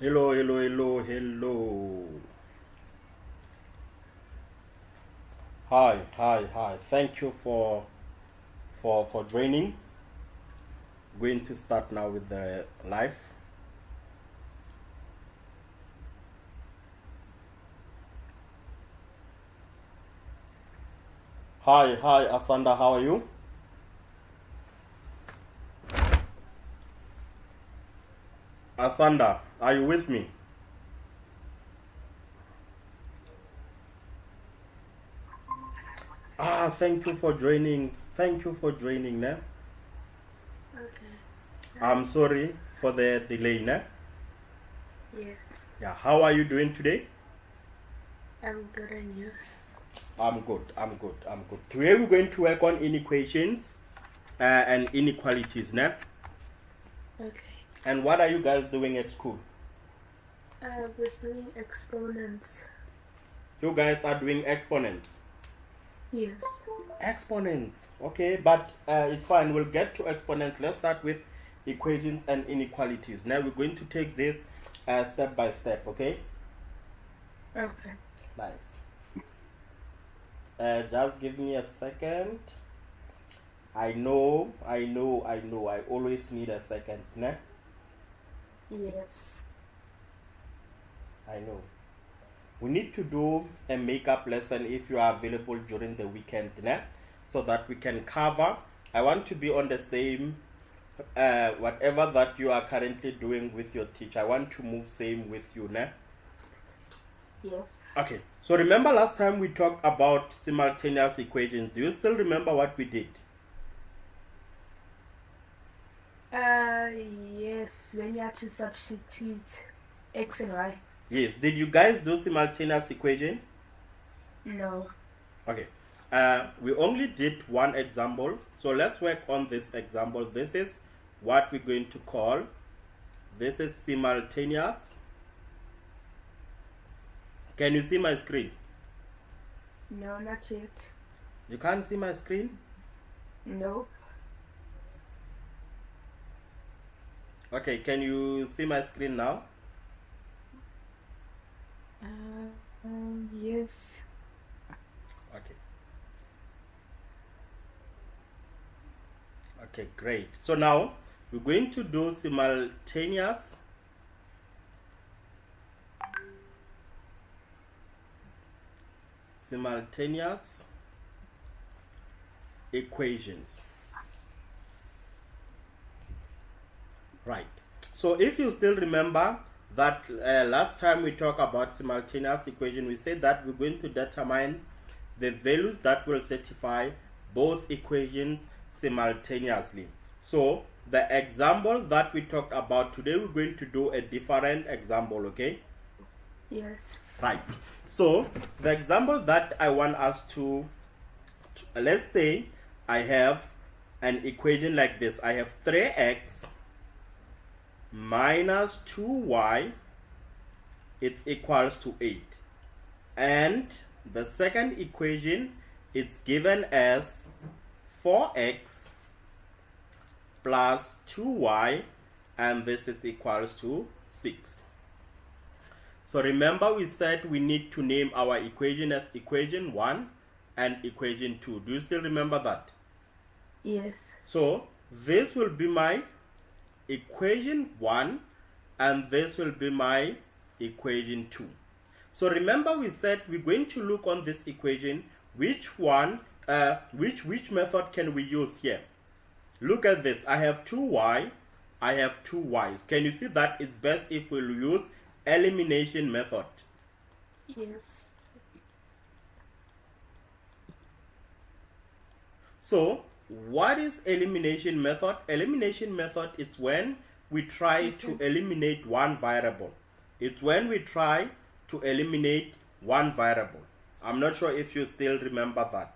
Hello, hello, hello, hello. Hi. Thank you for joining. Going to start now with the live. Hi, Asanda. How are you? Asanda, are you with me? Thank you for joining. Thank you for joining, ne? Okay. I'm sorry for the delay, ne? Yes, Yeah. How are you doing today? I'm good and you. I'm good. Today we're going to work on inequations and inequalities, ne? Okay. And what are you guys doing at school? We're doing exponents. You guys are doing exponents. Yes. Exponents, okay, but it's fine. We'll get to exponents. Let's start with equations and inequalities. Now we're going to take this step by step, okay? Okay. Nice. Just give me a second. I know. I always need a second, ne? Yes. I know. We need to do a makeup lesson if you are available during the weekend, ne? So that we can cover. I want to be on the same whatever that you are currently doing with your teacher. I want to move same with you, ne? Yes. Okay. So remember last time we talked about simultaneous equations. Do you still remember what we did? Yes, when you have to substitute x and y. Yes. Did you guys do simultaneous equation? No. Okay. We only did one example. So let's work on this example. This is what we're going to call, this is simultaneous. Can you see my screen? No, not yet. You can't see my screen? No. Okay, can you see my screen now? Yes. Okay. Okay, great. So now we're going to do simultaneous equations. Right. So if you still remember that last time we talked about simultaneous equation, we said that we're going to determine the values that will satisfy both equations simultaneously. So the example that we talked about today, we're going to do a different example, okay? Yes. Right. So the example that I want us to let's say I have an equation like this. I have 3x minus 2y, it's equals to 8. And the second equation is given as 4x plus 2y, and this is equals to 6. So remember we said we need to name our equation as equation 1 and equation 2. Do you still remember that? Yes. So this will be my equation 1 and this will be my equation 2. So remember we said we're going to look on this equation which one which method can we use here. Look at this. I have 2y, I have 2y. Can you see that it's best if we'll use elimination method? Yes. So what is elimination method? Elimination method is when we try to eliminate one variable. It's when we try to eliminate one variable. I'm not sure if you still remember that.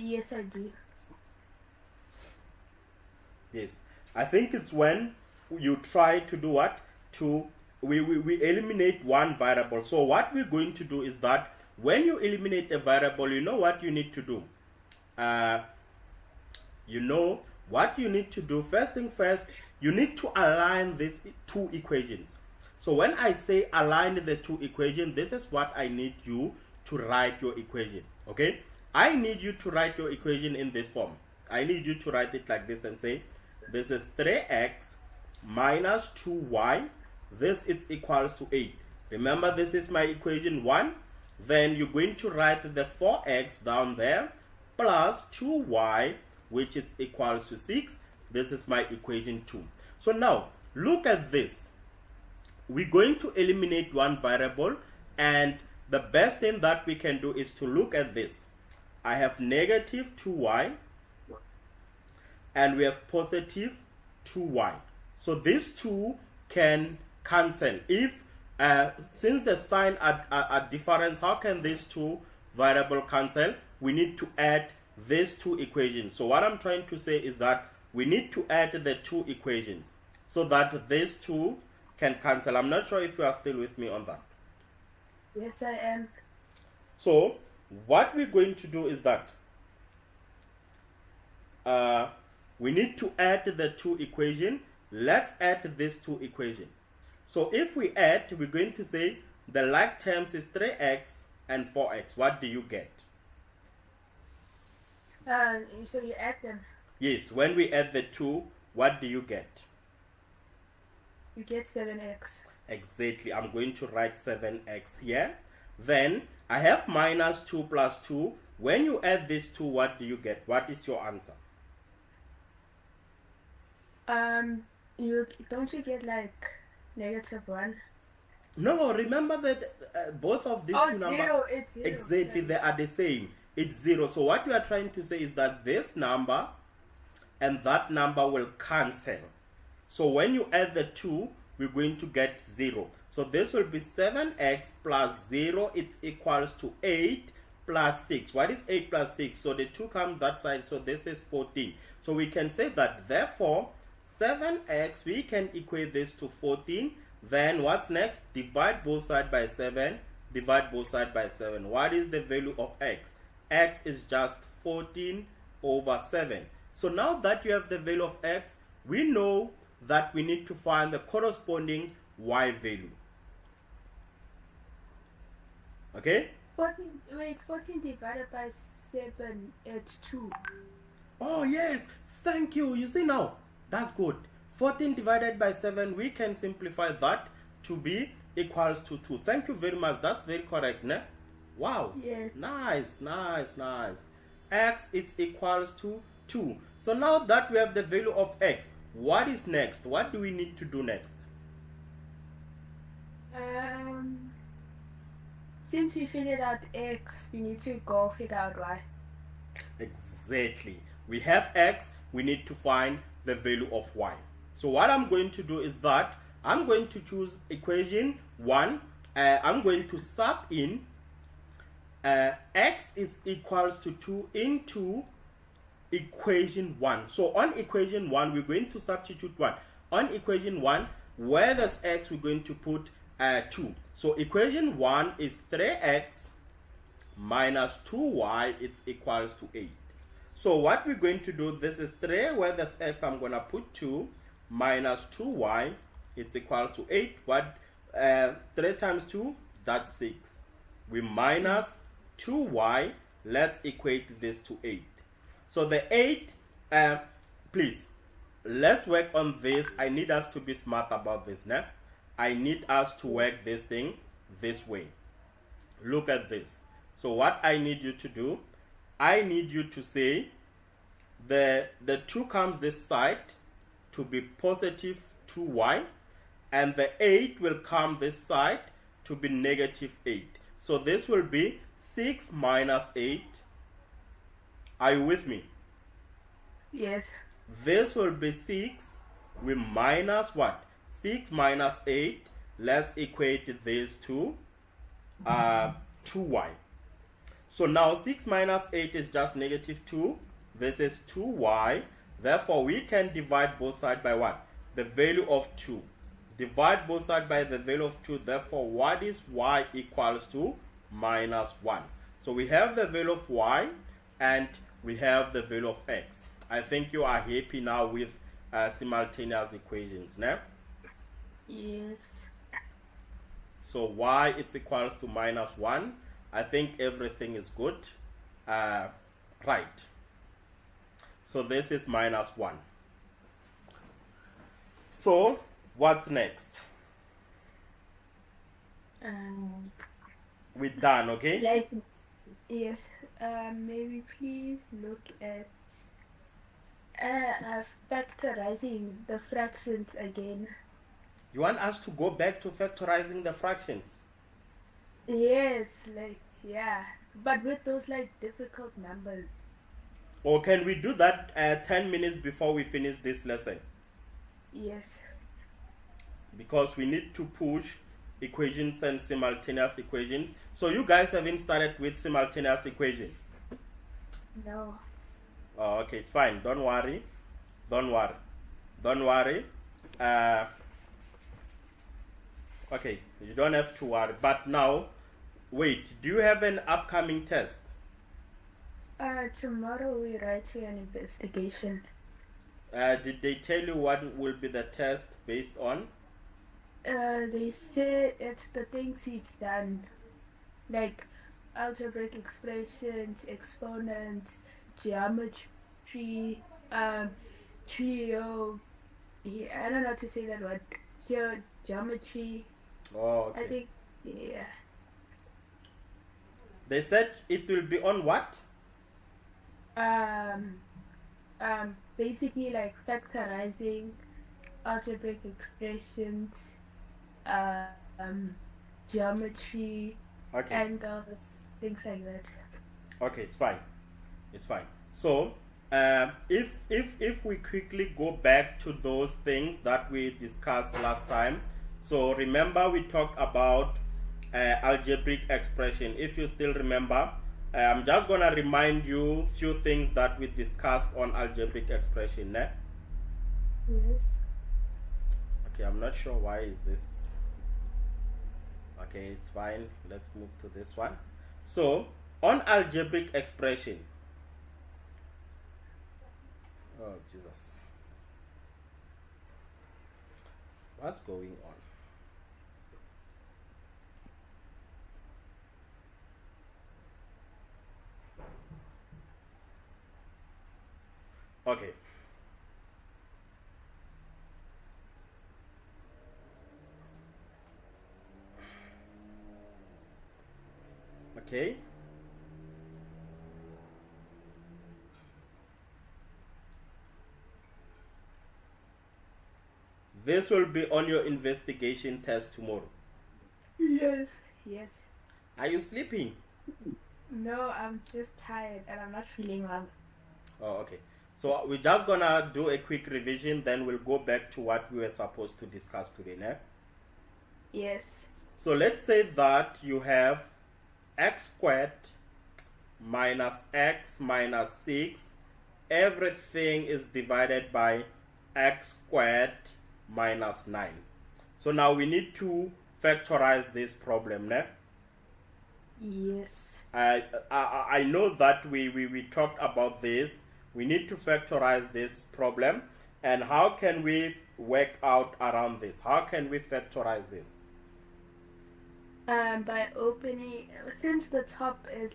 Yes, I do. Yes. I think it's when you try to do what? We eliminate one variable. So what we're going to do is that when you eliminate a variable, you know what you need to do. You know what you need to do. First thing first, you need to align these two equations. So when I say align the two equations, this is what I need you to write your equation. Okay, I need you to write your equation in this form. I need you to write it like this and say this is 3x minus 2y, this is equals to 8. Remember, this is my equation 1. Then you're going to write the 4x down there plus 2y, which is equals to 6. This is my equation 2. So now look at this. We're going to eliminate one variable, and the best thing that we can do is to look at this. I have negative 2y and we have positive 2y. So these two can cancel. If since the sign are different, how can these two variables cancel? We need to add these two equations. So what I'm trying to say is that we need to add the two equations so that these two can cancel. I'm not sure if you are still with me on that. Yes, I am. So what we're going to do is that we need to add the two equations. Let's add these two equations. So if we add, we're going to say the like terms is 3x and 4x. What do you get? So you add them. Yes, when we add the two, what do you get? You get 7x. Exactly. I'm going to write 7x here. Then I have minus 2 plus 2. When you add these two, what do you get? What is your answer? You get like -1? No, remember that both of these two numbers, zero. It's 0. exactly, they are the same. It's 0. So what you are trying to say is that this number and that number will cancel. So when you add the two, we're going to get 0. So this will be 7x plus 0. It's equals to 8 plus 6. What is 8 plus 6? So the 2 comes that side. So this is 14. So we can say that therefore 7x, we can equate this to 14. Then what's next? Divide both sides by 7. Divide both sides by 7. What is the value of x? X is just 14 over 7. So now that you have the value of x, we know that we need to find the corresponding y value. Okay? 14 divided by 7, it's 2. Oh yes, thank you. You see now, that's good. 14 divided by 7, we can simplify that to be equals to 2. Thank you very much. That's very correct, ne? Wow. Yes. Nice. X is equals to 2. So now that we have the value of x, what is next? What do we need to do next? Since we figured out x, we need to go figure out y. Exactly. We have x, we need to find the value of y. So what I'm going to do is that I'm going to choose equation 1. I'm going to sub in x is equals to 2 into equation 1. So on equation 1, we're going to substitute what? On equation 1, where there's x, we're going to put 2. So equation 1 is 3x minus 2y, it's equals to 8. So what we're going to do, this is 3, where there's x, I'm going to put 2, minus 2y, it's equal to 8. What? 3 times 2, that's 6. We minus 2y, let's equate this to 8. So the 8, please, let's work on this. I need us to be smart about this now. I need us to work this thing this way. Look at this. So what I need you to do, I need you to say the 2 comes this side to be positive 2y, and the 8 will come this side to be negative 8. So this will be 6 minus 8. Are you with me? Yes. This will be 6. We minus what? 6 minus 8. Let's equate this to 2y. So now 6 minus 8 is just negative 2. This is 2y. Therefore, we can divide both sides by what? The value of 2. Divide both sides by the value of 2. Therefore, what is y equals to? Minus 1. So we have the value of y and we have the value of x. I think you are happy now with simultaneous equations, ne? Yes. So y is equals to -1. I think everything is good. Right. So this is -1. So what's next? We're done, okay? Like, yes. Maybe please look at factorizing the fractions again. You want us to go back to factorizing the fractions? Yes, like, yeah. But with those, like, difficult numbers. Or can we do that 10 minutes before we finish this lesson? Yes. Because we need to push equations and simultaneous equations. So you guys haven't started with simultaneous equation? No. Oh, okay, it's fine. Don't worry. Don't worry. Don't worry. Okay, you don't have to worry. But now, wait, do you have an upcoming test? Tomorrow we're writing an investigation. Did they tell you what will be the test based on? They said it's the things you've done, like algebraic expressions, exponents, geometry, geo. I don't know how to say that word. Geometry. Oh, okay. I think, yeah. They said it will be on what? Basically like factorizing, algebraic expressions, geometry, Okay. angles, things like that. Okay, it's fine. It's fine. So, if we quickly go back to those things that we discussed last time. So remember we talked about algebraic expression. If you still remember, I'm just gonna remind you few things that we discussed on algebraic expression. Ne? Yes. Okay, I'm not sure why is this. Okay, it's fine. Let's move to this one. So on algebraic expression. Oh Jesus. What's going on? Okay. Okay. This will be on your investigation test tomorrow. Yes. Yes. Are you sleeping? No, I'm just tired and I'm not feeling well. Oh, okay. So we're just gonna do a quick revision, then we'll go back to what we were supposed to discuss today, ne? Yes. So let's say that you have x squared minus x minus 6. Everything is divided by x squared minus 9. So now we need to factorize this problem, ne? Yes. I know that we talked about this. We need to factorize this problem. And how can we work out around this? How can we factorize this? By opening, since the top is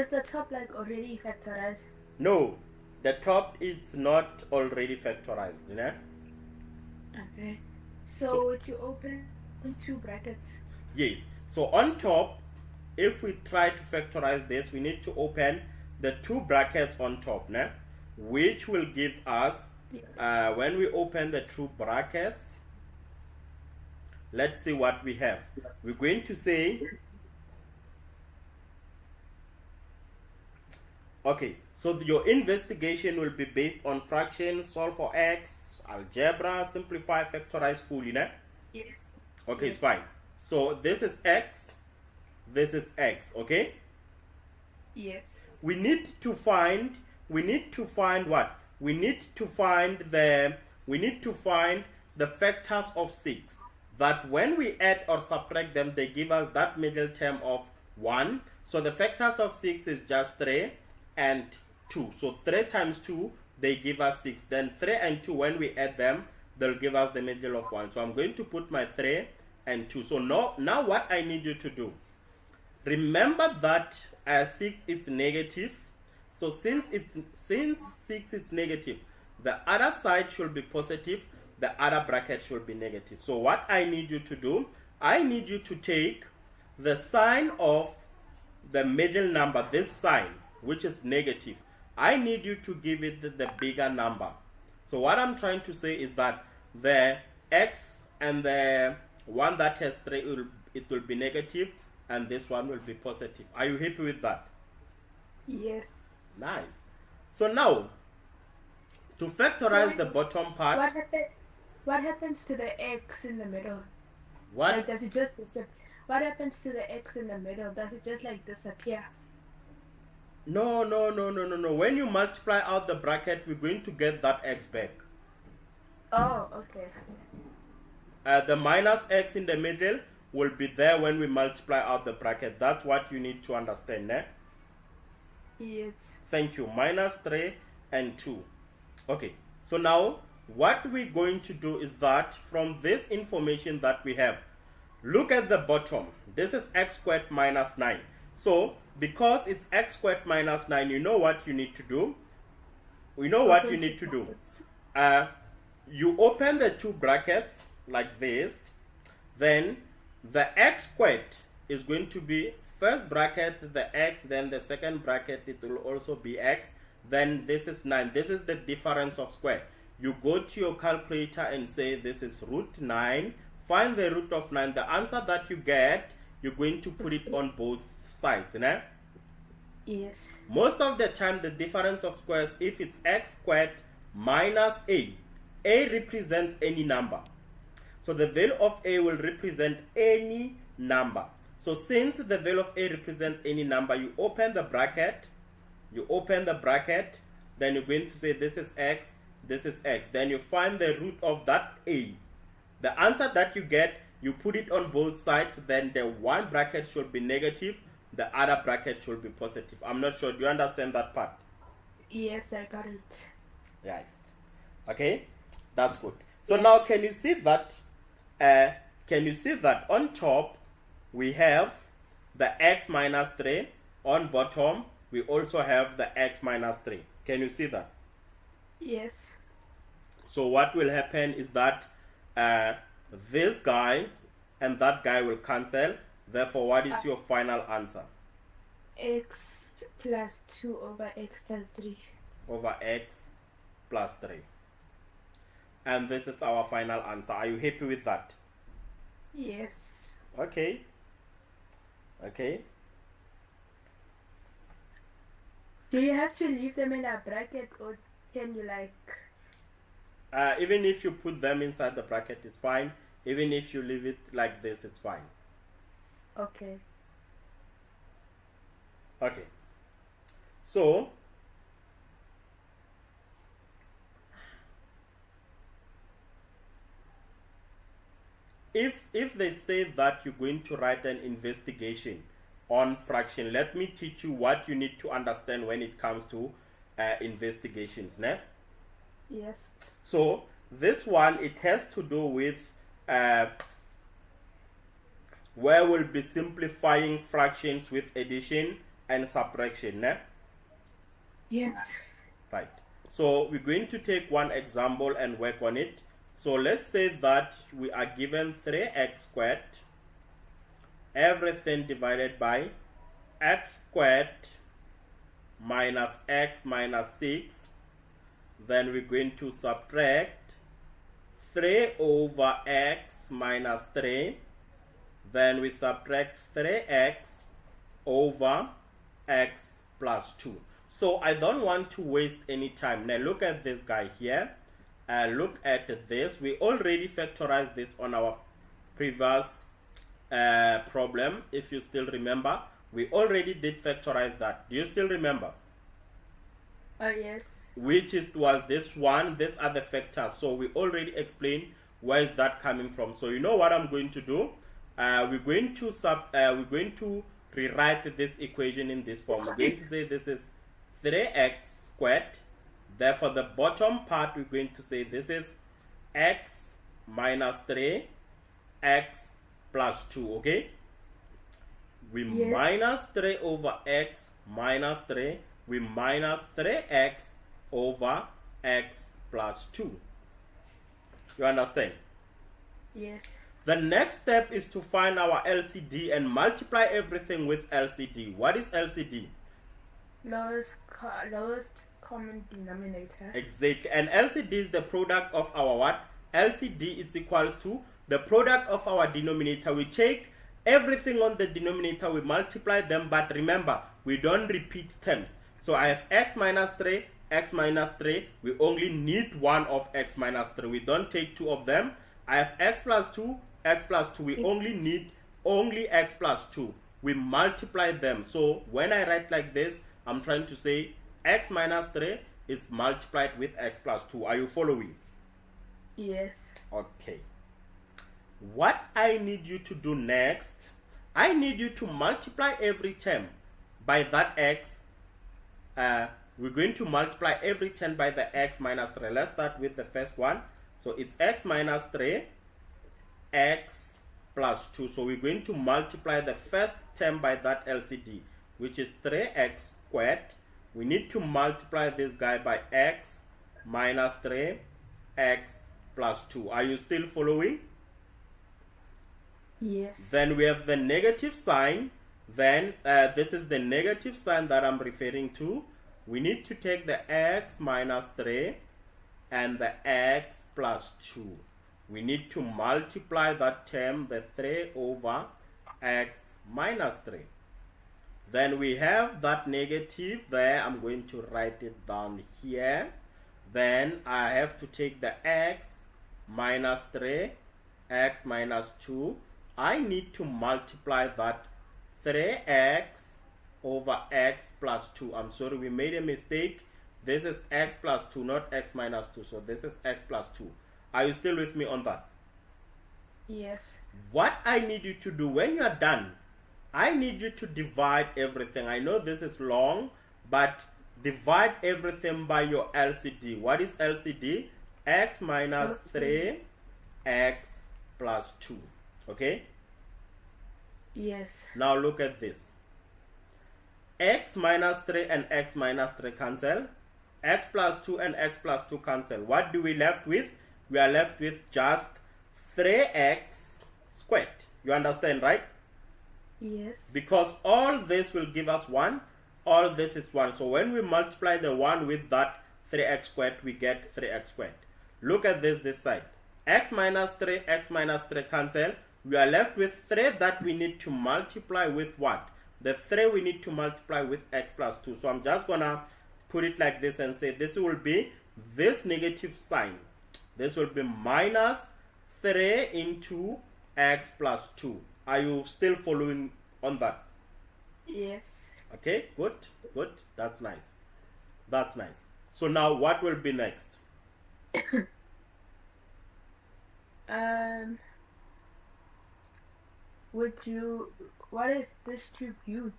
the top like already factorized? No, the top is not already factorized, you know? Okay. So would you open two brackets? Yes. So on top, if we try to factorize this, we need to open the two brackets on top, né? Which will give us, when we open the two brackets, let's see what we have. We're going to say, okay, so your investigation will be based on fractions, solve for x, algebra, simplify, factorize fully, né? Yes. Okay, Yes. it's fine. So this is x, this is x, okay? Yes. We need to find what? We need to find the factors of 6, that when we add or subtract them, they give us that middle term of 1. So the factors of 6 is just 3 and 2. So 3 times 2 they give us 6. Then 3 and 2, when we add them, they'll give us the middle of 1. So I'm going to put my 3 and 2. So now what I need you to do, remember that 6 is negative. So since 6 is negative, the other side should be positive, the other bracket should be negative. So what I need you to do, I need you to take the sign of the middle number, this sign, which is negative. I need you to give it the bigger number. So what I'm trying to say is that the x and the one that has 3, it will be negative, and this one will be positive. Are you happy with that? Yes. Nice. So now, to factorize the bottom part, what happens to the x in the middle? what? Like, does it just disappear? What happens to the x in the middle? Does it just like disappear? No. When you multiply out the bracket, we're going to get that x back. Oh, okay. The minus x in the middle will be there when we multiply out the bracket. That's what you need to understand, eh? Yes. Thank you. Minus 3 and 2. Okay. So now, what we're going to do is that from this information that we have, look at the bottom. This is x squared minus 9. So, because it's x squared minus 9, you know what you need to do? You know what you need to do? You open the two brackets like this. Then, the x squared is going to be first bracket, the x, then the second bracket, it will also be x. Then this is 9. This is the difference of square. You go to your calculator and say this is root 9. Find the root of 9. The answer that you get, you're going to put it on both sides. Né? Yes. Most of the time, the difference of squares, if it's x squared minus a represents any number. So the value of a will represent any number. So since the value of a represents any number, you open the bracket, then you're going to say this is x, this is x. Then you find the root of that a. The answer that you get, you put it on both sides, then the one bracket should be negative, the other bracket should be positive. I'm not sure, do you understand that part? Yes, I got it. Yes. Okay, that's good. So now can you see that on top we have the x minus 3, on bottom we also have the x minus 3. Can you see that? Yes. So what will happen is that this guy and that guy will cancel. Therefore, what is your final answer? X plus 2 over x plus 3. Over x plus 3. And this is our final answer. Are you happy with that? Yes. Okay. Do you have to leave them in a bracket, or can you like... Even if you put them inside the bracket, it's fine. Even if you leave it like this, it's fine. Okay. So, if they say that you're going to write an investigation on fraction, let me teach you what you need to understand when it comes to investigations. Né? Yes. So this one, it has to do with where we'll be simplifying fractions with addition and subtraction. Né? Yes. Right. So we're going to take one example and work on it. So let's say that we are given 3x squared, everything divided by x squared minus x minus 6. Then we're going to subtract 3 over x minus 3. Then we subtract 3x over x plus 2. So I don't want to waste any time. Now look at this guy here. Look at this. We already factorized this on our previous problem. If you still remember, we already did factorize that. Do you still remember? Oh, yes. Which was this one. These are the factors. So we already explained where is that coming from. So you know what I'm going to do? We're going to rewrite this equation in this form. We're going to say this is 3x squared Therefore, the bottom part, we're going to say this is x minus 3, x plus 2, okay? We minus 3 over x minus 3. We minus 3x over x plus 2. You understand? Yes. The next step is to find our LCD and multiply everything with LCD. What is LCD? Lowest common denominator. Exactly. And LCD is the product of our what? LCD is equals to the product of our denominator. We take everything on the denominator, we multiply them, but remember, we don't repeat terms. So I have x minus 3, x minus 3. We only need one of x minus 3. We don't take two of them. I have x plus 2, x plus 2. We only need x plus 2. We multiply them. So when I write like this, I'm trying to say x minus 3 is multiplied with x plus 2. Are you following? Yes. Okay. What I need you to do next, I need you to multiply every term by that x. We're going to multiply every term by the x minus 3. Let's start with the first one. So it's x minus 3, x plus 2. So we're going to multiply the first term by that LCD, which is 3x squared. We need to multiply this guy by x minus 3, x plus 2. Are you still following? Yes. Then we have the negative sign. Then this is the negative sign that I'm referring to. We need to take the x minus 3 and the x plus 2. We need to multiply that term, the 3 over x minus 3. Then we have that negative there. I'm going to write it down here. Then I have to take the x minus 3, x minus 2. I need to multiply that 3x over x plus 2. I'm sorry, we made a mistake. This is x plus 2, not x minus 2. So this is x plus 2. Are you still with me on that? Yes. What I need you to do when you are done, I need you to divide everything. I know this is long, but divide everything by your LCD. What is LCD? X minus 3, x plus 2. Okay? Yes. Now look at this. X minus 3 and x minus 3 cancel. X plus 2 and x plus 2 cancel. What do we left with? We are left with just 3x squared. You understand, right? Yes. Because all this will give us 1. All this is 1. So when we multiply the 1 with that 3x squared, we get 3x squared. Look at this side. X minus 3, x minus 3 cancel. We are left with 3 that we need to multiply with what? The 3 we need to multiply with x plus 2. So I'm just going to put it like this and say this will be this negative sign. This will be minus 3 into x plus 2. Are you still following on that? Yes. Okay, good, good. That's nice. That's nice. So now what will be next? What is distribute?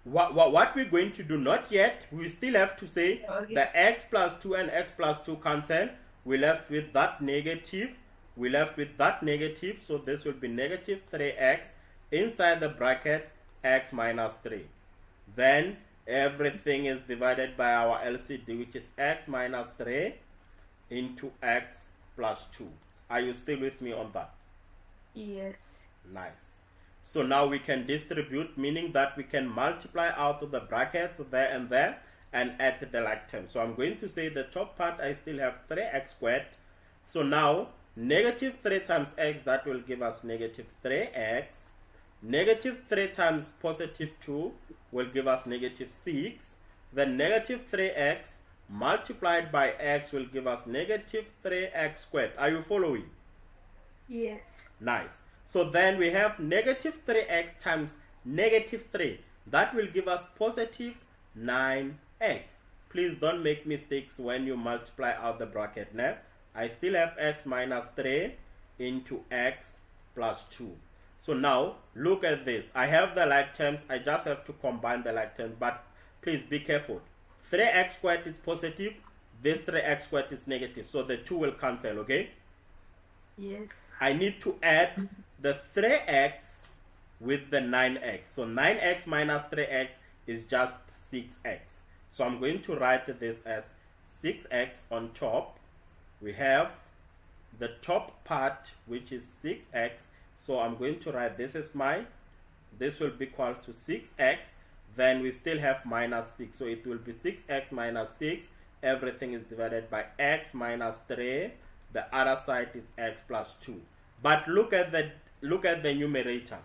What we're going to do, not yet. We still have to say the x plus 2 and x plus 2 cancel. We left with that negative. We left with that negative. So this will be negative 3x inside the bracket x minus 3. Then everything is divided by our LCD, which is x minus 3 into x plus 2. Are you still with me on that? Yes. Nice. So now we can distribute, meaning that we can multiply out of the brackets there and add the like term. So I'm going to say the top part, I still have 3x squared. So now negative 3 times x, that will give us negative 3x. Negative 3 times positive 2 will give us negative 6. Then negative 3x multiplied by x will give us negative 3x squared. Are you following? Yes. Nice. So then we have negative 3x times negative 3. That will give us positive 9x. Please don't make mistakes when you multiply out the bracket. Now, I still have x minus 3 into x plus 2. So now, look at this. I have the like terms. I just have to combine the like terms. But please be careful. 3x squared is positive, this 3x squared is negative, so the 2 will cancel, okay? Yes. I need to add the 3x with the 9x. So 9x minus 3x is just 6x. So I'm going to write this as 6x on top. We have the top part, which is 6x. So I'm going to write this will be equal to 6x. Then we still have minus 6. So it will be 6x minus 6. Everything is divided by x minus 3. The other side is x plus 2. But look at the numerator.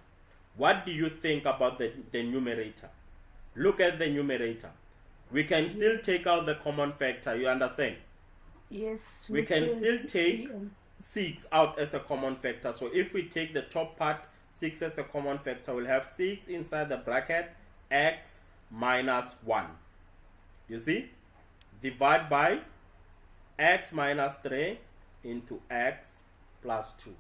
What do you think about the numerator? Look at the numerator. We can still take out the common factor. You understand? Yes. We can still take 6 out as a common factor. So if we take the top part, 6 as a common factor, we'll have 6 inside the bracket, x minus 1. You see? Divide by x minus 3 into x plus 2.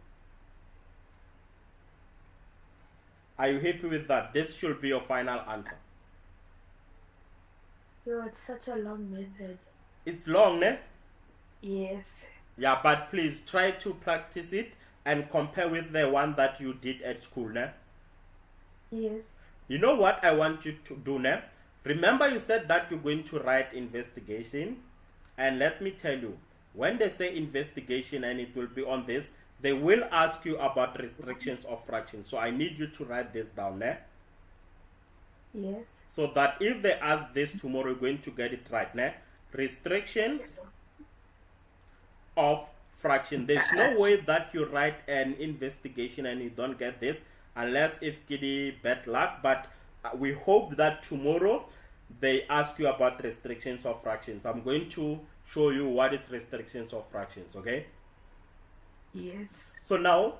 Are you happy with that? This should be your final answer. Yo, it's such a long method. It's long, ne? Yes. Yeah, but please try to practice it and compare with the one that you did at school, ne? Yes. You know what I want you to do, ne? Remember you said that you're going to write investigation, and let me tell you, when they say investigation and it will be on this, they will ask you about restrictions of fractions. So I need you to write this down there. Yes. So that if they ask this tomorrow, you're going to get it right now. Restrictions of fraction. There's no way that you write an investigation and you don't get this, unless if kitty bad luck. But we hope that tomorrow they ask you about restrictions of fractions. I'm going to show you what is restrictions of fractions, okay? Yes. So now,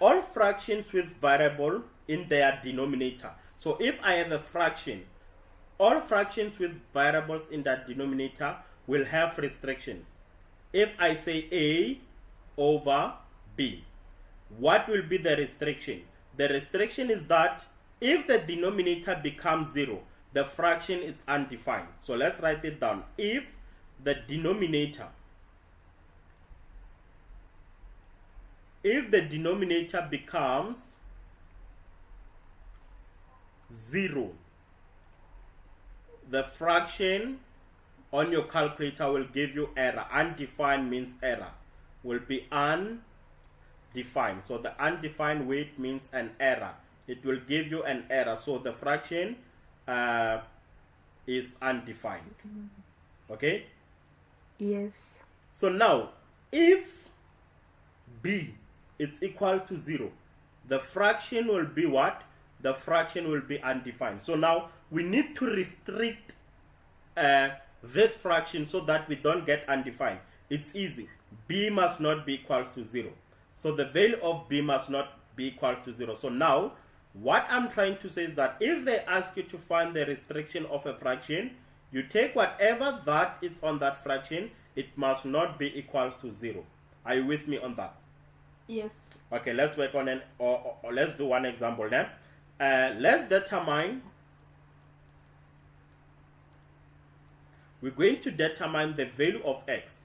all fractions with variable in their denominator. So if I have a fraction, all fractions with variables in that denominator will have restrictions. If I say A over B, what will be the restriction? The restriction is that if the denominator becomes 0, the fraction is undefined. So let's write it down. If the denominator becomes 0, the fraction on your calculator will give you error. Undefined means error. Will be undefined. So the undefined weight means an error. It will give you an error. So the fraction is undefined. Okay? Yes. So now, if B is equal to 0, the fraction will be what? The fraction will be undefined. So now we need to restrict this fraction so that we don't get undefined. It's easy. B must not be equal to 0. So the value of B must not be equal to 0. So now what I'm trying to say is that if they ask you to find the restriction of a fraction, you take whatever that is on that fraction, it must not be equal to 0. Are you with me on that? Yes. Okay, let's work on or let's do one example then. Let's determine, we're going to determine the value of x.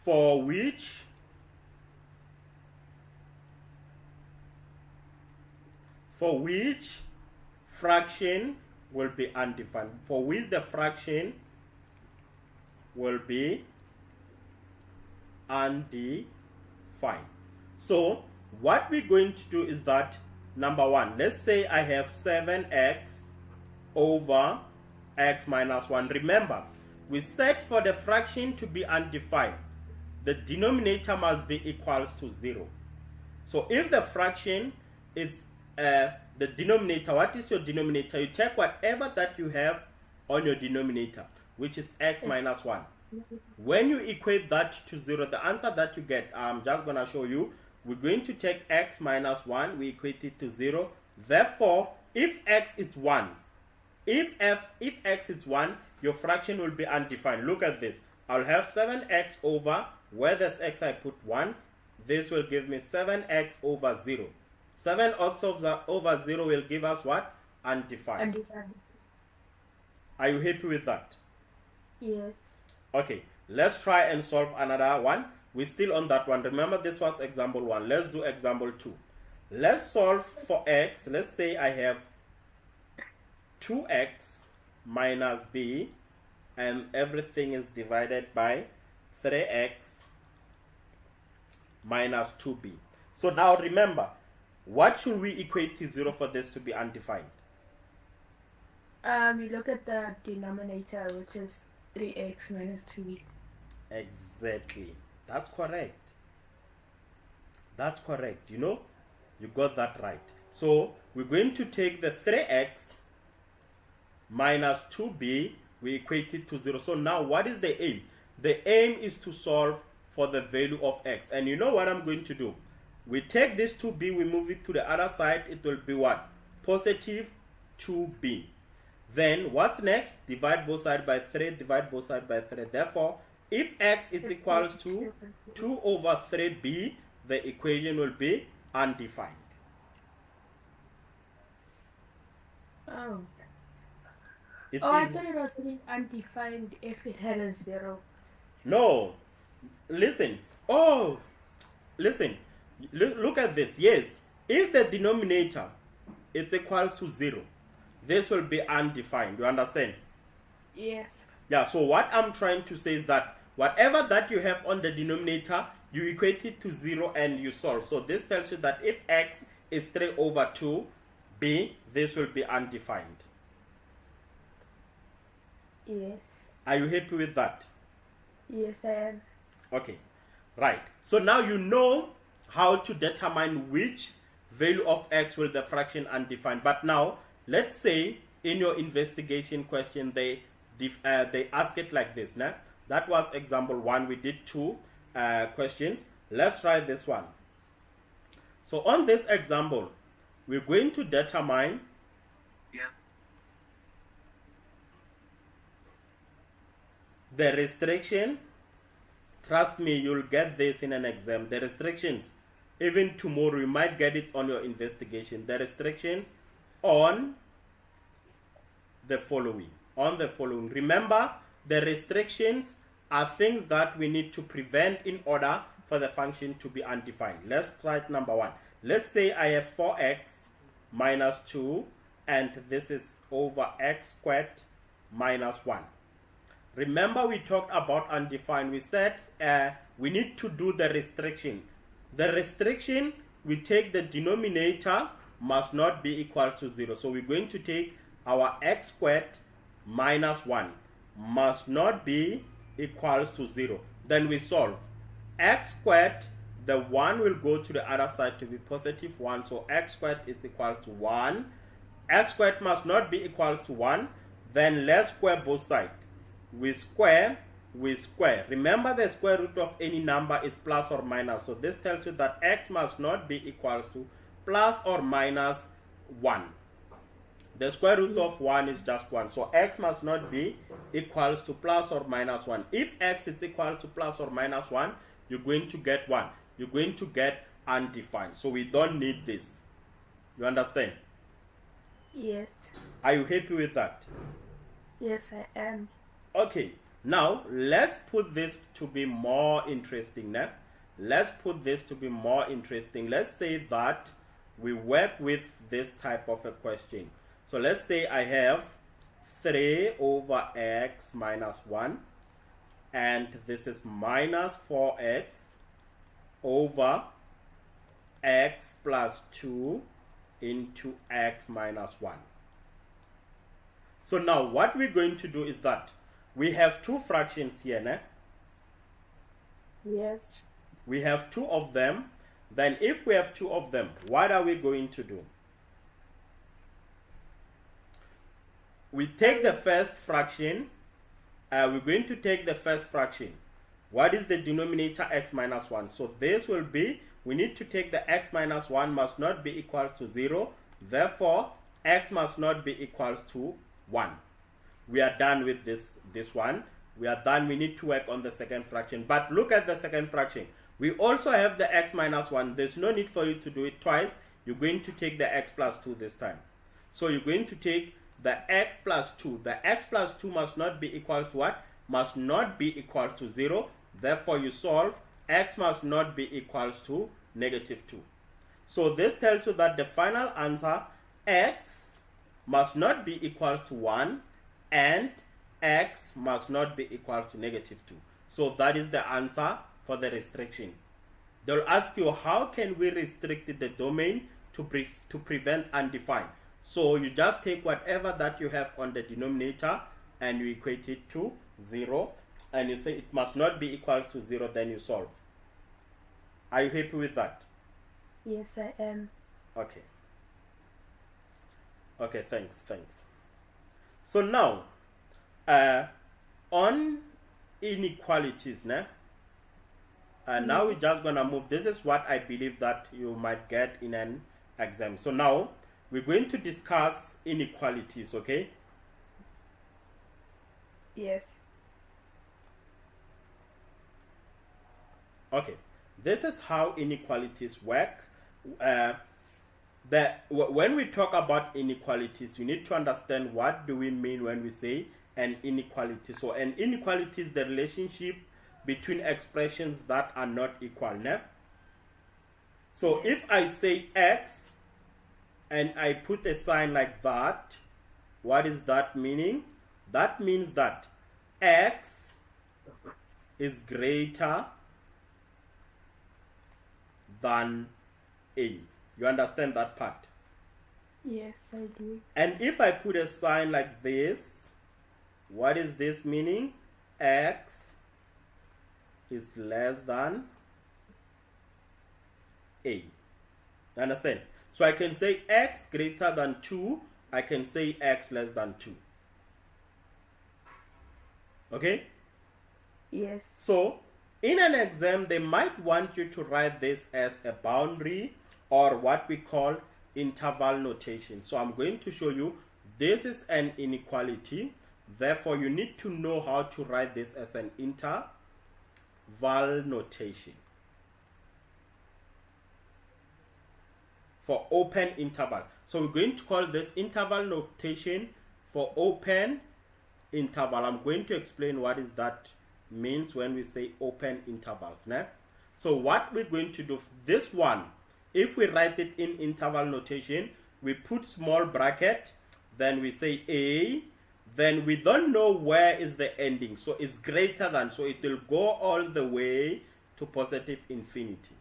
For which fraction will be undefined, for which the fraction will be undefined. So what we're going to do is that, number one, let's say I have 7x over x minus 1. Remember, we said for the fraction to be undefined, the denominator must be equal to 0. So if the fraction is the denominator, what is your denominator? You take whatever that you have on your denominator, which is x minus 1. When you equate that to 0, the answer that you get, I'm just going to show you. We're going to take x minus 1, we equate it to 0. Therefore, if x is 1, if x is 1, your fraction will be undefined. Look at this. I'll have 7x over, where there's x I put 1. This will give me 7x over 0. 7x over 0 will give us what? Undefined. Undefined. Are you happy with that? Yes. Okay, let's try and solve another one. We're still on that one. Remember, this was example 1. Let's do example 2. Let's solve for x. Let's say I have 2x minus b, and everything is divided by 3x minus 2b. So now remember, what should we equate to 0 for this to be undefined? You look at the denominator, which is 3x minus 2b. Exactly. That's correct. That's correct. You know, you got that right. So we're going to take the 3x minus 2b, we equate it to 0. So now what is the aim? The aim is to solve for the value of x. And you know what I'm going to do? We take this 2b, we move it to the other side. It will be what? Positive 2b. Then what's next? Divide both sides by 3, divide both sides by 3. Therefore, if x is equals to 2 over 3b, the equation will be undefined. Oh. It I is- thought it was being undefined if it had a 0. No. Listen. Oh, listen. Look at this. Yes. If the denominator is equals to 0, this will be undefined. You understand? Yes. Yeah. So what I'm trying to say is that whatever that you have on the denominator, you equate it to 0 and you solve. So this tells you that if x is 3 over 2b, this will be undefined. Yes. Are you happy with that? Yes, I am. Okay, right. So now you know how to determine which value of x will the fraction undefined. But now, let's say in your investigation question, they ask it like this. Nah? That was example 1. We did 2 questions. Let's try this one. So on this example, we're going to determine the restriction. Trust me, you'll get this in an exam. The restrictions, even tomorrow, you might get it on your investigation. The restrictions on the following. Remember, the restrictions are things that we need to prevent in order for the function to be undefined. Let's try number 1. Let's say I have 4x minus 2, and this is over x squared minus 1. Remember, we talked about undefined. We said we need to do the restriction. The restriction, we take the denominator must not be equal to 0. So we're going to take our x squared minus 1 must not be equals to 0. Then we solve. X squared, the 1 will go to the other side to be positive 1. So x squared is equal to 1. X squared must not be equals to 1. Then let's square both sides. We square. Remember, the square root of any number is plus or minus. So this tells you that x must not be equals to plus or minus 1. The square root of 1 is just 1. So x must not be equals to plus or minus 1. If x is equal to plus or minus 1, you're going to get 1. You're going to get undefined. So we don't need this. You understand? Yes. Are you happy with that? Yes, I am. Okay, now let's put this to be more interesting. Let's say that we work with this type of a question. So let's say I have 3 over x minus 1, and this is minus 4x over x plus 2 into x minus 1. So now what we're going to do is that we have 2 fractions here. Yes. We have 2 of them. Then if we have 2 of them, what are we going to do? We take the first fraction. We're going to take the first fraction. What is the denominator? X minus 1. So this will be, we need to take the x minus 1 must not be equal to 0. Therefore, x must not be equal to 1. We are done with this one. We are done. We need to work on the second fraction. But look at the second fraction. We also have the x minus 1. There's no need for you to do it twice. you're going to take the x plus 2 this time. So you're going to take the x plus 2. The x plus 2 must not be equal to what? Must not be equal to 0. Therefore, you solve x must not be equals to negative 2. So this tells you that the final answer, x must not be equal to 1 and x must not be equal to negative 2. So that is the answer for the restriction. They'll ask you, how can we restrict the domain to prevent undefined? So you just take whatever that you have on the denominator and you equate it to 0, and you say it must not be equal to 0, then you solve. Are you happy with that? Yes, I am. Okay. Okay, thanks. So now, on inequalities, now we're just gonna move. This is what I believe that you might get in an exam. So now we're going to discuss inequalities, okay? Yes. Okay, this is how inequalities work. When we talk about inequalities, you need to understand what do we mean when we say an inequality. So an inequality is the relationship between expressions that are not equal. Né? So if I say x and I put a sign like that, what is that meaning? That means that x is greater than a. You understand that part? Yes, I do. And if I put a sign like this, what is this meaning? X is less than a. You understand? So I can say x greater than 2. I can say x less than 2. Okay? Yes. So in an exam, they might want you to write this as a boundary or what we call interval notation. So I'm going to show you this is an inequality. Therefore, you need to know how to write this as an interval notation for open interval. So we're going to call this interval notation for open interval. I'm going to explain what is that means when we say open intervals. Né? So what we're going to do, this one, if we write it in interval notation, we put small bracket, then we say a, then we don't know where is the ending. So it's greater than, so it will go all the way to positive infinity.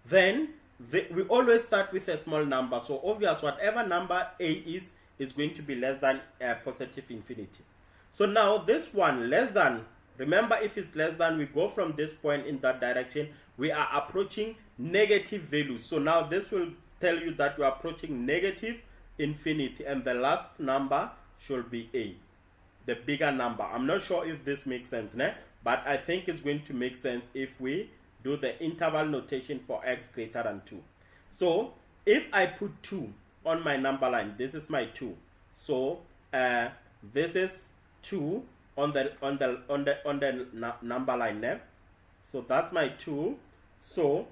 Then we always start with a small number. So obvious, whatever number a is going to be less than positive infinity. So now this one, less than, remember if it's less than, we go from this point in that direction. We are approaching negative values. So now this will tell you that we are approaching negative infinity, and the last number should be a, the bigger number. I'm not sure if this makes sense, né? But I think it's going to make sense if we do the interval notation for x greater than 2. So if I put 2 on my number line, this is my 2. So this is 2 on the number line there. So that's my 2. So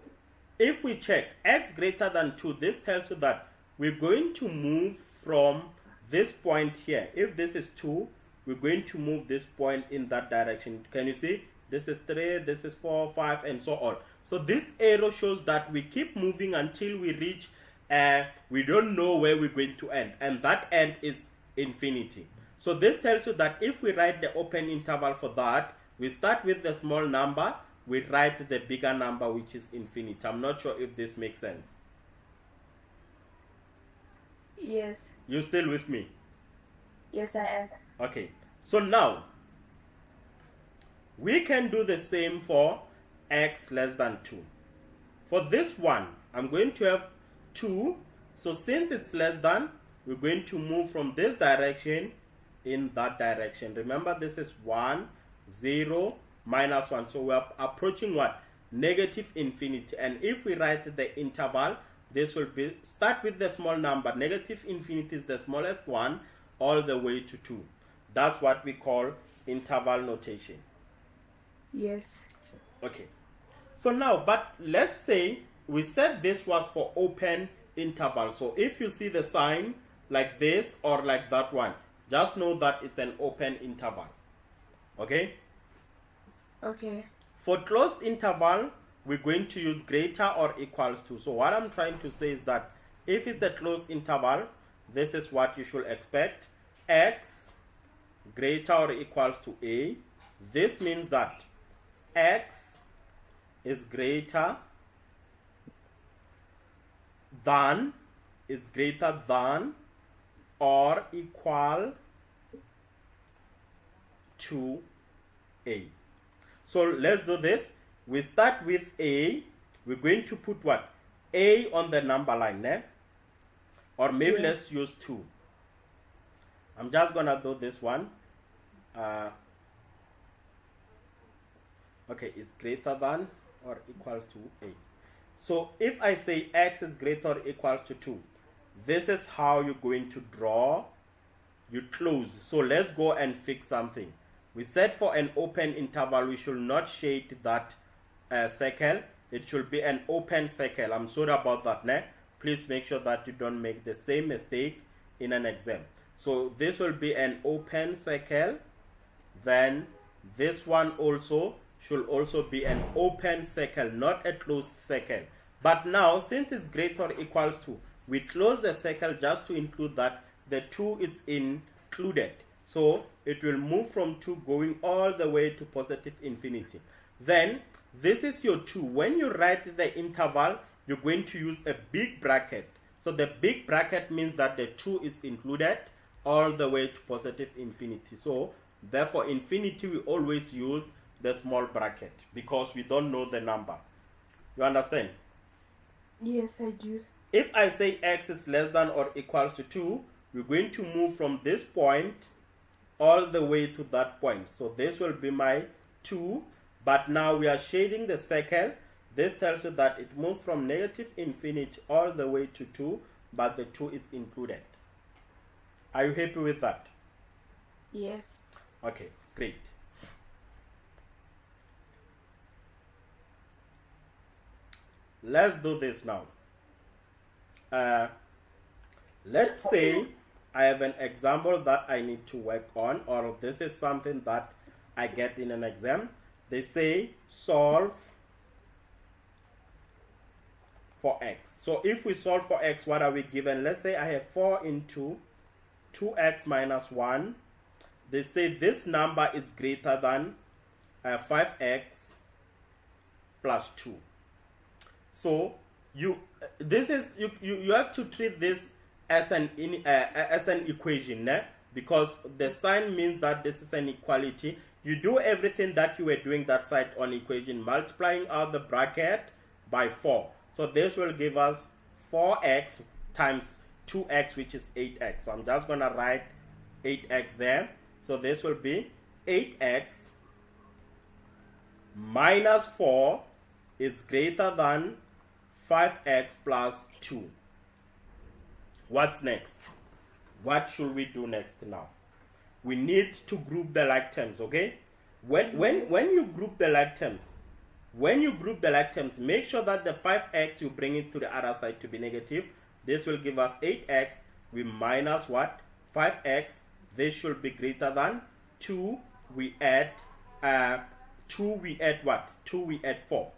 if we check x greater than 2, this tells you that we're going to move from this point here. If this is 2, we're going to move this point in that direction. Can you see? This is 3, this is 4, 5, and so on. So this arrow shows that we keep moving until we reach, we don't know where we're going to end. And that end is infinity. So this tells you that if we write the open interval for that, we start with the small number, we write the bigger number, which is infinity. I'm not sure if this makes sense. Yes. You still with me? Yes, I am. Okay. So now, we can do the same for x less than 2. For this one, I'm going to have 2. So since it's less than, we're going to move from this direction in that direction. Remember, this is 1, 0, minus 1. So we're approaching what? Negative infinity. And if we write the interval, this will be, start with the small number. Negative infinity is the smallest one, all the way to 2. That's what we call interval notation. Yes. Okay. So now, but let's say we said this was for open interval. So if you see the sign like this or like that one, just know that it's an open interval. Okay? Okay. For closed interval, we're going to use greater or equals to. So what I'm trying to say is that if it's a closed interval, this is what you should expect. X greater or equals to A. This means that X is greater than or equal to A. So let's do this. We start with A. We're going to put what? A on the number line, eh? Or maybe let's use 2. I'm just gonna do this one. Okay, it's greater than or equals to A. So if I say X is greater or equals to 2, this is how you're going to draw. You close. So let's go and fix something. We said for an open interval, we should not shade that circle. It should be an open circle. I'm sorry about that, ne? Please make sure that you don't make the same mistake in an exam. So this will be an open circle. Then this one also should also be an open circle, not a closed circle. But now, since it's greater or equals to, we close the circle just to include that the 2 is included. So it will move from 2 going all the way to positive infinity. Then this is your 2. When you write the interval, you're going to use a big bracket. So the big bracket means that the 2 is included all the way to positive infinity. So therefore, infinity we always use the small bracket because we don't know the number. You understand? Yes, I do. If I say X is less than or equals to 2, we're going to move from this point all the way to that point. So this will be my 2, but now we are shading the circle. This tells you that it moves from negative infinity all the way to 2, but the 2 is included. Are you happy with that? Yes. Okay, great. Let's do this now. Let's say I have an example that I need to work on, or this is something that I get in an exam. They say solve for x. So if we solve for x, what are we given? Let's say I have 4 into 2x minus 1. They say this number is greater than 5x plus 2. So you have to treat this as an equation, because the sign means that this is an equality. You do everything that you were doing that side on equation, multiplying out the bracket by 4. So this will give us 4x times 2x, which is 8x. So I'm just going to write 8x there. So this will be 8x minus 4 is greater than 5x plus 2. What's next? What should we do next now? We need to group the like terms, okay? When you group the like terms, make sure that the 5x, you bring it to the other side to be negative. This will give us 8x. We minus what? 5x. This should be greater than 2. We add 2. We add what? 2. We add 4.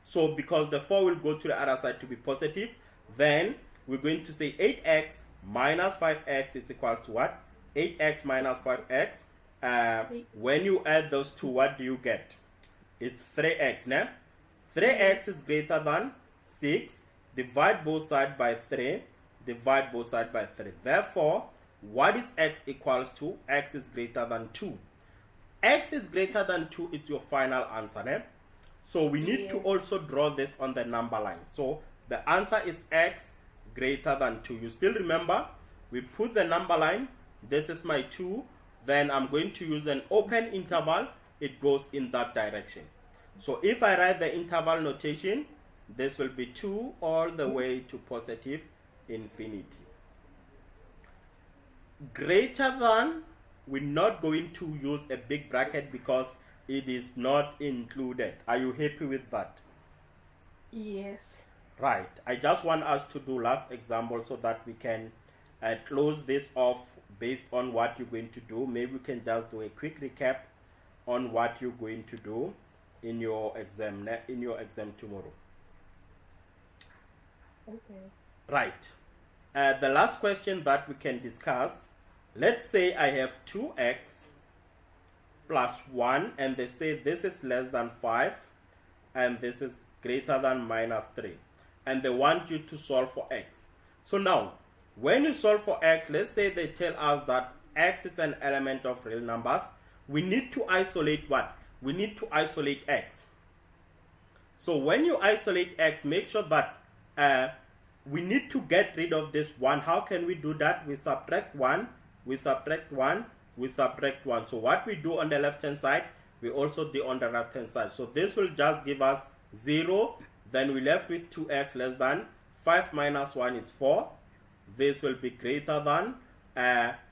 So because the 4 will go to the other side to be positive, then we're going to say 8x minus 5x is equal to what? 8x minus 5x. When you add those two, what do you get? It's 3x. Now 3x is greater than 6. Divide both sides by 3. Divide both sides by 3. Therefore, what is x equals to? X is greater than 2. X is greater than 2 is your final answer. Eh? So we need to also draw this on the number line. So the answer is x greater than 2. You still remember? We put the number line. This is my 2. Then I'm going to use an open interval. It goes in that direction. So if I write the interval notation, this will be 2 all the way to positive infinity. Greater than, we're not going to use a big bracket because it is not included. Are you happy with that? Yes. Right. I just want us to do last example so that we can close this off based on what you're going to do. Maybe we can just do a quick recap on what you're going to do in your exam tomorrow. Okay. Right. The last question that we can discuss. Let's say I have 2x plus 1 and they say this is less than 5 and this is greater than minus 3, and they want you to solve for x. So now when you solve for x, let's say they tell us that x is an element of real numbers. We need to isolate what? We need to isolate x. So when you isolate x, make sure that we need to get rid of this 1. How can we do that? We subtract 1, we subtract 1, we subtract 1. So what we do on the left hand side, we also do on the right hand side. So this will just give us 0. Then we left with 2x less than 5 minus 1 is 4. This will be greater than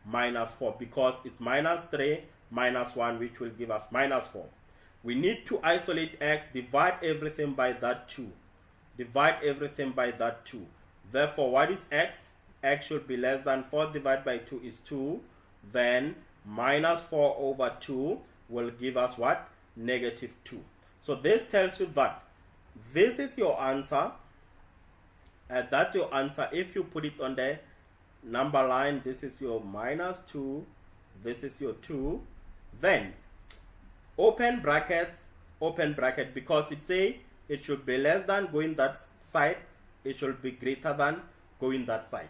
minus 4 because it's minus 3 minus 1, which will give us minus 4. We need to isolate x, divide everything by that 2. Divide everything by that 2. Therefore, what is x? X should be less than 4 divided by 2 is 2. Then minus 4 over 2 will give us what? Negative 2. So this tells you that this is your answer. That's your answer. If you put it on the number line, this is your minus 2. This is your 2. Then open bracket, because it say it should be less than going that side. It should be greater than going that side.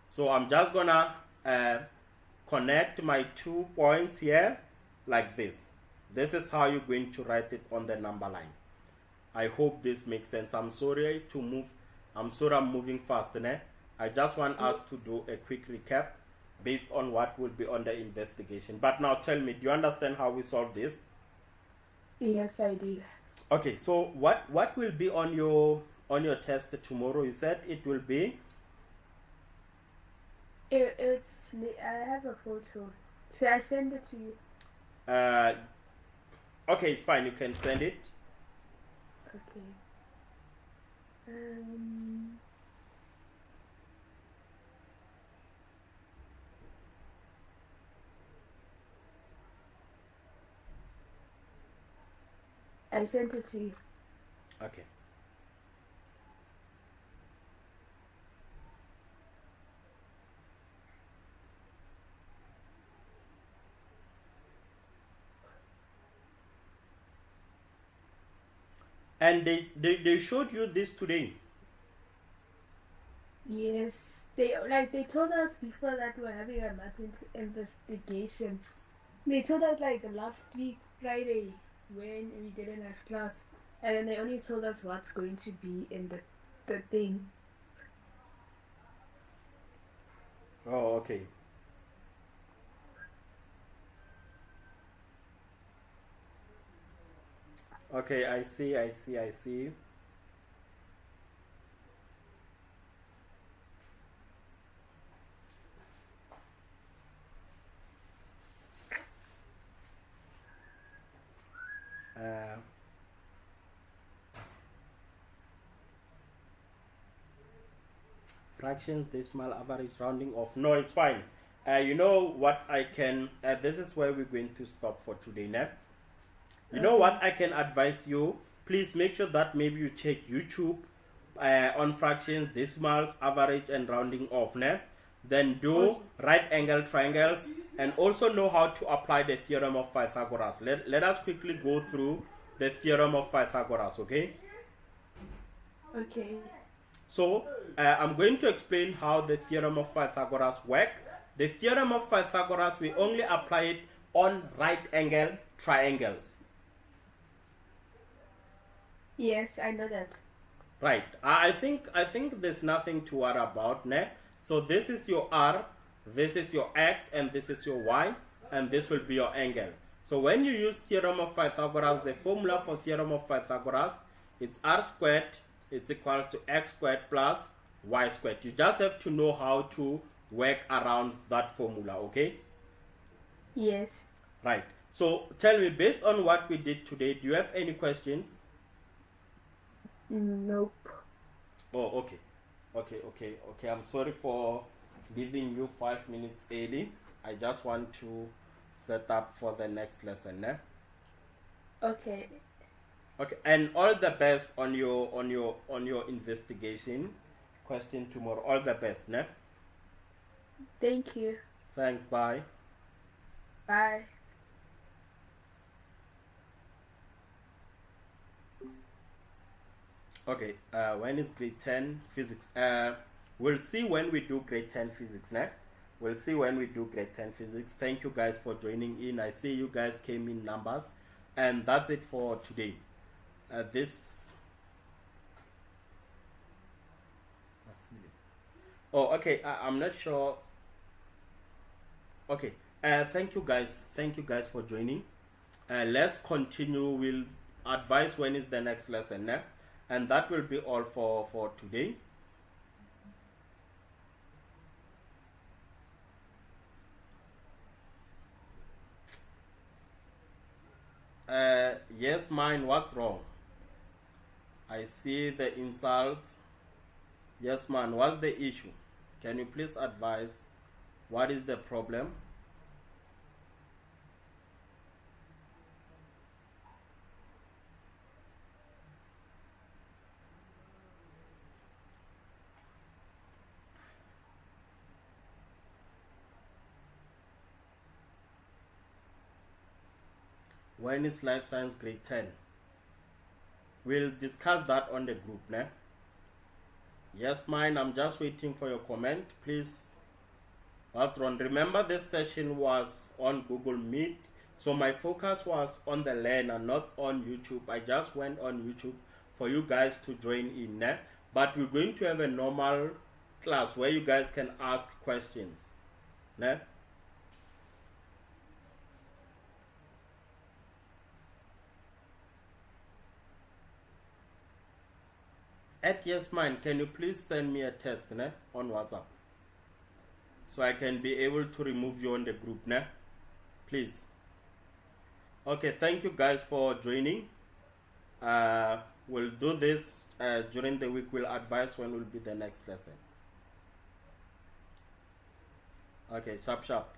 So I'm just gonna connect my 2 points here like this. This is how you're going to write it on the number line. I hope this makes sense. I'm sorry I'm moving fast. I just want us to do a quick recap based on what will be on the investigation. But now tell me, do you understand how we solve this? Yes, I do. Okay, so what will be on your test tomorrow? You said it will be It's I have a photo. Should I send it to you? okay, it's fine, you can send it. Okay. I sent it to you. Okay. And they showed you this today. Yes, they told us before that we're having a math investigation. They told us like last week Friday when we didn't have class, and then they only told us what's going to be in the thing. Oh, okay. Okay, I see. Fractions, decimal, average, rounding off. No, it's fine. You know what I can, this is where we're going to stop for today now. You know what I can advise you? Please make sure that maybe you check YouTube on fractions, decimals, average, and rounding off. Then do right angle triangles and also know how to apply the theorem of Pythagoras. Let us quickly go through the theorem of Pythagoras, okay? Okay. So I'm going to explain how the theorem of Pythagoras works. The theorem of Pythagoras, we only apply it on right angle triangles. Yes, I know that. Right. I think there's nothing to worry about. So this is your R, this is your X, and this is your Y, and this will be your angle. So when you use theorem of Pythagoras, the formula for theorem of Pythagoras, it's R squared, it's equal to X squared plus Y squared. You just have to know how to work around that formula, okay? Yes. Right. So tell me, based on what we did today, do you have any questions? Nope. Oh, okay. Okay. I'm sorry for leaving you 5 minutes early. I just want to set up for the next lesson, eh? Okay. Okay, and all the best on your investigation question tomorrow. All the best, ne? Thank you. Thanks, bye. Bye. Okay, when is grade 10 physics? We'll see when we do grade 10 physics, ne? We'll see when we do grade 10 physics. Thank you guys for joining in. I see you guys came in numbers. And that's it for today. Oh, okay. I'm not sure. Okay. Thank you guys. Thank you guys for joining. Let's continue. We'll advise when is the next lesson, ne? And that will be all for today. Yes, mine. What's wrong? I see the insults. Yes, man. What's the issue? Can you please advise what is the problem? When is life science grade 10? We'll discuss that on the group, ne? Yes, mine. I'm just waiting for your comment, please. What's wrong? Remember, this session was on Google Meet, so my focus was on the learner, not on YouTube. I just went on YouTube for you guys to join in, ne? But we're going to have a normal class where you guys can ask questions, ne? At yes, mine. Can you please send me a test, ne, on WhatsApp, so I can be able to remove you on the group, ne? Please. Okay, thank you guys for joining. We'll do this during the week. We'll advise when will be the next lesson. Okay, sharp.